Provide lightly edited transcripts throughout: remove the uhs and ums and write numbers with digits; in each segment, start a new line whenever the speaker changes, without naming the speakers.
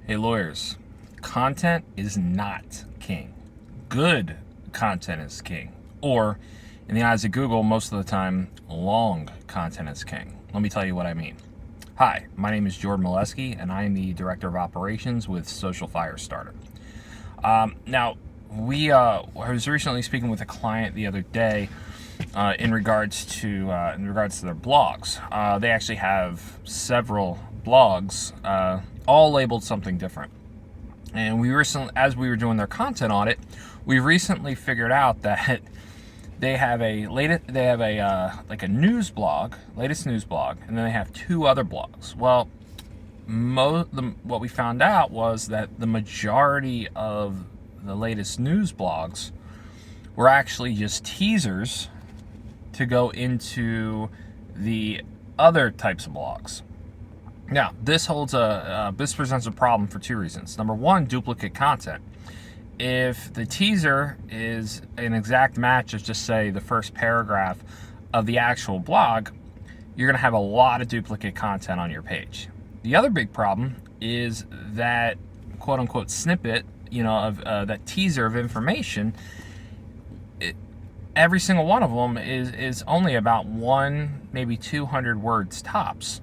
Hey lawyers, content is not king. Good content is king. Or, in the eyes of Google, most of the time, long content is king. Let me tell you what I mean. Hi, my name is Jordan Molesky, and I am the Director of Operations with Social Firestarter. Now, I was recently speaking with a client the other day in regards to their blogs. They actually have several blogs, all labeled something different. And as we were doing their content audit, we recently figured out that they have a news blog, latest news blog, and then they have two other blogs. Well, what we found out was that the majority of the latest news blogs were actually just teasers to go into the other types of blogs. Now, this presents a problem for two reasons. Number one, duplicate content. If the teaser is an exact match of, just say, the first paragraph of the actual blog, you're going to have a lot of duplicate content on your page. The other big problem is that quote-unquote snippet, of that teaser of information. Every single one of them is only about 1, maybe 200 words tops.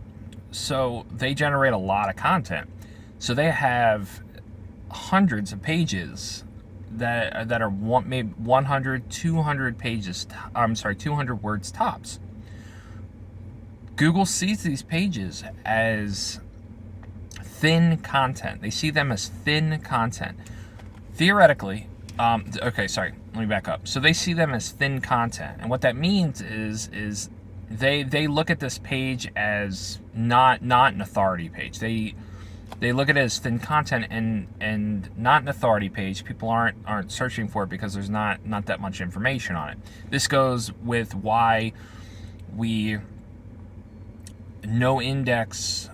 So they generate a lot of content. So they have hundreds of pages that are maybe 100, 200 pages. 200 words tops. Google sees these pages as thin content. They see them as thin content. Theoretically, let me back up. So they see them as thin content, and what that means is they look at this page as not an authority page. They look at it as thin content and not an authority page. People aren't searching for it because there's not that much information on it. This goes with why we no index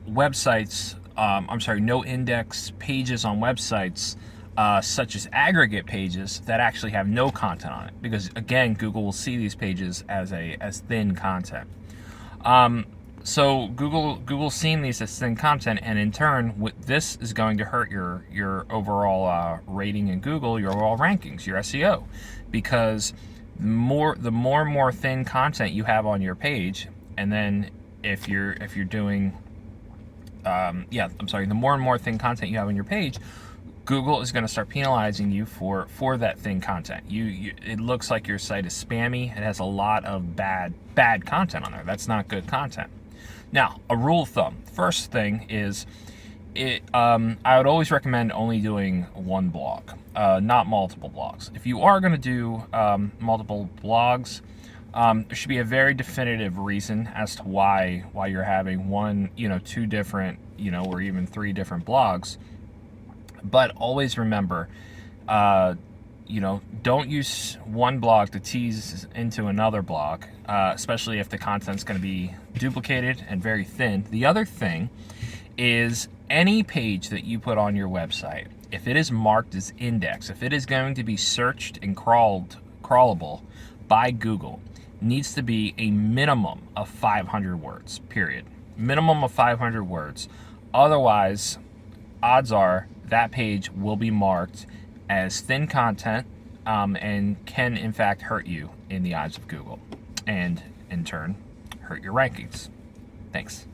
websites. No index pages on websites. Such as aggregate pages that actually have no content on it, because again, Google will see these pages as thin content. So Google seeing these as thin content, and in turn, this is going to hurt your overall rating in Google, your overall rankings, your SEO, because the more and more thin content you have on your page, and then if you're doing the more and more thin content you have on your page, Google is going to start penalizing you for that thin content. It looks like your site is spammy. It has a lot of bad content on there. That's not good content. Now, a rule of thumb. First thing is, I would always recommend only doing one blog, not multiple blogs. If you are going to do multiple blogs, there should be a very definitive reason as to why you're having one, two different, or even three different blogs. But always remember, don't use one blog to tease into another blog, especially if the content's going to be duplicated and very thin. The other thing is, any page that you put on your website, if it is marked as index, if it is going to be searched and crawlable by Google, needs to be a minimum of 500 words, period. Minimum of 500 words. Otherwise, odds are that page will be marked as thin content and can in fact hurt you in the eyes of Google, and in turn hurt your rankings. Thanks.